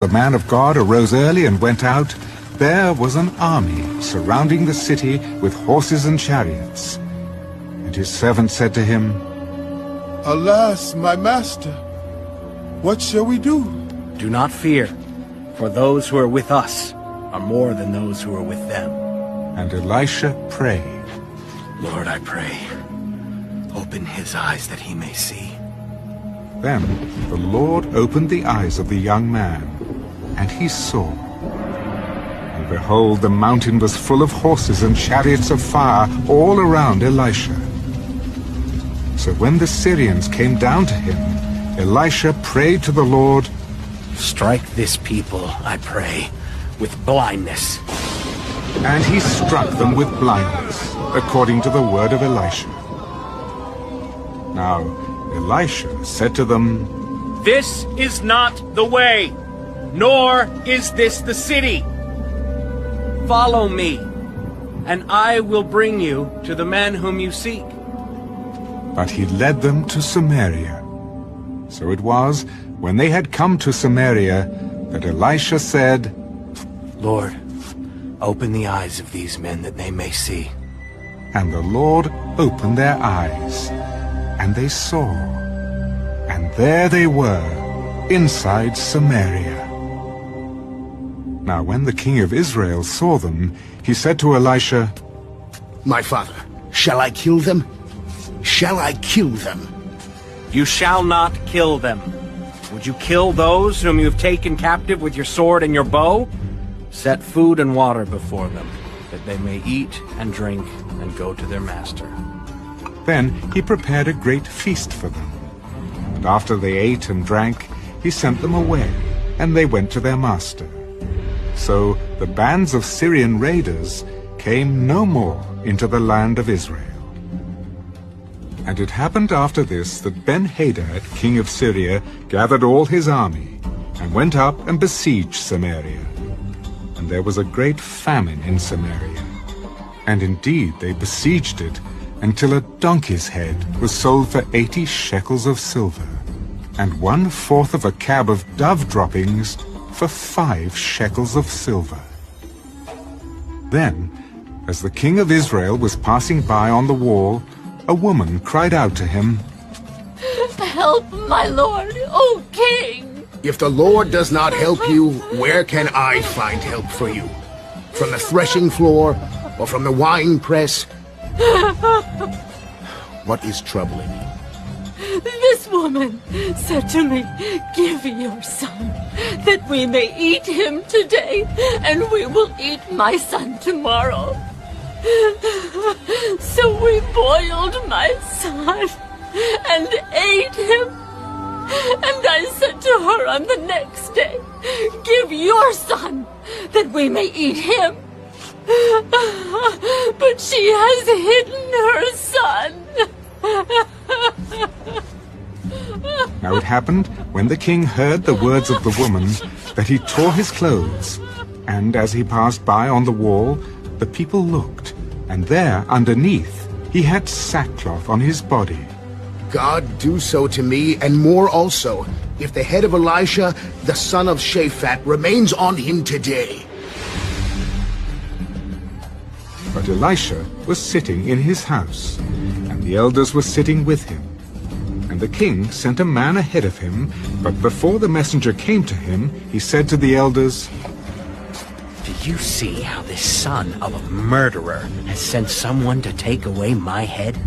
The man of God arose early and went out. There was an army surrounding the city with horses and chariots. And his servant said to him, "Alas, my master, what shall we do?" Do not fear, for those who are with us are more than those who are with them. And Elisha prayed, Lord, I pray, open his eyes that he may see. Then the Lord opened the eyes of the young man, and he saw. And behold, the mountain was full of horses and chariots of fire all around Elisha. So when the Syrians came down to him, Elisha prayed to the Lord, Strike this people, I pray, with blindness. And he struck them with blindness, according to the word of Elisha. Now Elisha said to them, This is not the way, nor is this the city. Follow me, and I will bring you to the men whom you seek. But he led them to Samaria. So it was, when they had come to Samaria, that Elisha said, Lord, open the eyes of these men that they may see. And the Lord opened their eyes, and they saw. And there they were, inside Samaria. Now when the king of Israel saw them, he said to Elisha, My father, shall I kill them? Shall I kill them? You shall not kill them. Would you kill those whom you have taken captive with your sword and your bow? Set food and water before them, that they may eat and drink and go to their master. Then he prepared a great feast for them. And after they ate and drank, he sent them away, and they went to their master. So the bands of Syrian raiders came no more into the land of Israel. And it happened after this that Ben-Hadad, king of Syria, gathered all his army, and went up and besieged Samaria. And there was a great famine in Samaria. And indeed they besieged it, until a donkey's head was sold for 80 shekels of silver, and 1/4 of a cab of dove droppings for 5 shekels of silver. Then, as the king of Israel was passing by on the wall, a woman cried out to him, Help, my lord, O king! If the Lord does not help you, where can I find help for you? From the threshing floor, or from the wine press? What is troubling you? This woman said to me, Give your son, that we may eat him today, and we will eat my son tomorrow. So we boiled my son and ate him. And I said to her on the next day, Give your son, that we may eat him. But she has hidden her son. Now it happened, when the king heard the words of the woman, that he tore his clothes. And as he passed by on the wall, the people looked, and there, underneath, he had sackcloth on his body. God do so to me, and more also, if the head of Elisha, the son of Shaphat, remains on him today. But Elisha was sitting in his house, and the elders were sitting with him. And the king sent a man ahead of him, but before the messenger came to him, he said to the elders, Do you see how this son of a murderer has sent someone to take away my head?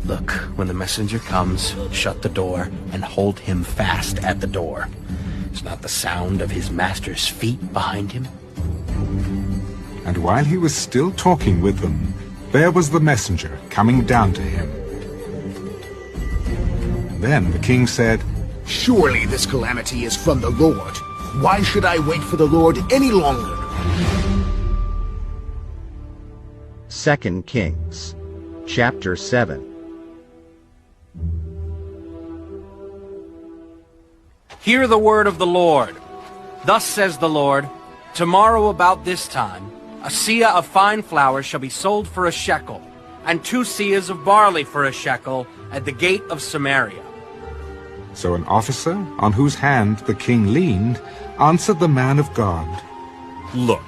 Look, when the messenger comes, shut the door and hold him fast at the door. Is not the sound of his master's feet behind him? And while he was still talking with them, there was the messenger coming down to him. Then the king said, Surely this calamity is from the Lord. Why should I wait for the Lord any longer? 2 Kings, chapter 7. Hear the word of the Lord. Thus says the Lord, Tomorrow about this time, a seah of fine flour shall be sold for a shekel, and 2 seahs of barley for a shekel at the gate of Samaria. So an officer, on whose hand the king leaned, answered the man of God, Look,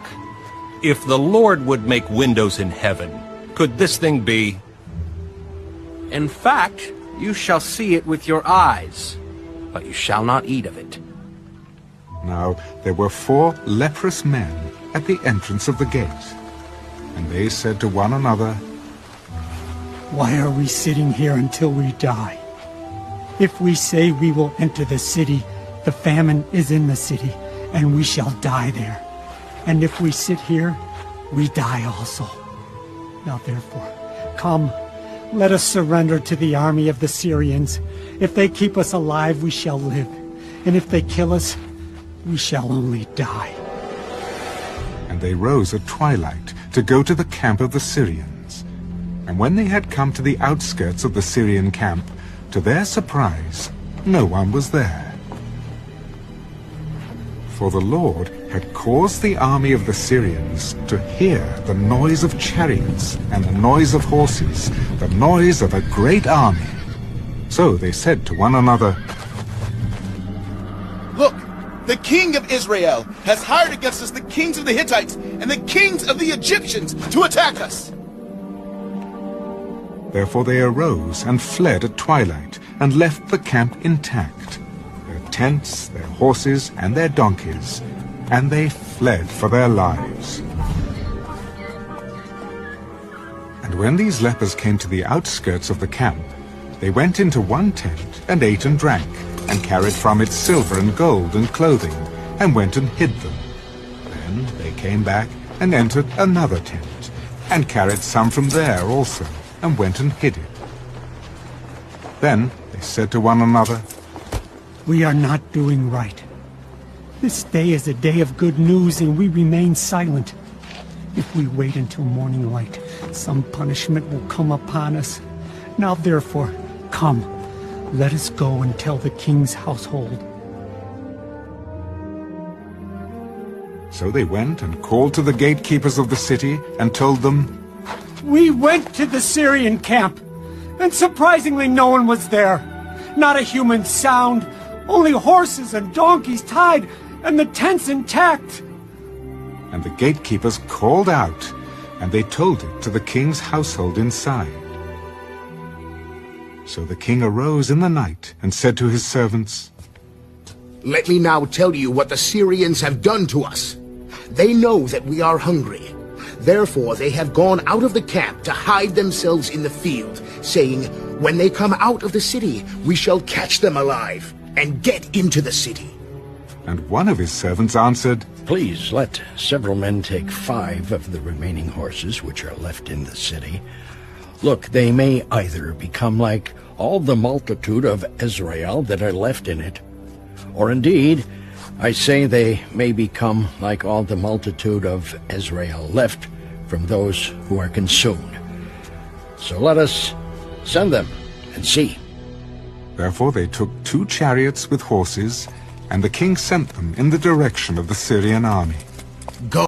if the Lord would make windows in heaven, could this thing be? In fact, you shall see it with your eyes, but you shall not eat of it. Now there were 4 leprous men at the entrance of the gate. And they said to one another, Why are we sitting here until we die? If we say we will enter the city, the famine is in the city, and we shall die there. And if we sit here, we die also. Now therefore, come, let us surrender to the army of the Syrians. If they keep us alive, we shall live. And if they kill us, we shall only die. And they rose at twilight to go to the camp of the Syrians. And when they had come to the outskirts of the Syrian camp, to their surprise, no one was there. For the Lord had caused the army of the Syrians to hear the noise of chariots and the noise of horses, the noise of a great army. So they said to one another, Look, the king of Israel has hired against us the kings of the Hittites and the kings of the Egyptians to attack us. Therefore they arose and fled at twilight, and left the camp intact, their tents, their horses, and their donkeys, and they fled for their lives. And when these lepers came to the outskirts of the camp, they went into one tent, and ate and drank, and carried from it silver and gold and clothing, and went and hid them. Then they came back and entered another tent, and carried some from there also, and went and hid it. Then they said to one another, We are not doing right. This day is a day of good news, and we remain silent. If we wait until morning light, some punishment will come upon us. Now therefore, come, let us go and tell the king's household. So they went and called to the gatekeepers of the city, and told them, We went to the Syrian camp, and surprisingly no one was there. Not a human sound, only horses and donkeys tied, and the tents intact. And the gatekeepers called out, and they told it to the king's household inside. So the king arose in the night, and said to his servants, Let me now tell you what the Syrians have done to us. They know that we are hungry. Therefore they have gone out of the camp to hide themselves in the field, saying, When they come out of the city, we shall catch them alive, and get into the city. And one of his servants answered, Please let several men take 5 of the remaining horses which are left in the city. Look, they may either become like all the multitude of Israel that are left in it, or indeed, I say they may become like all the multitude of Israel left from those who are consumed. So let us send them and see. Therefore they took 2 chariots with horses, and the king sent them in the direction of the Syrian army. Go.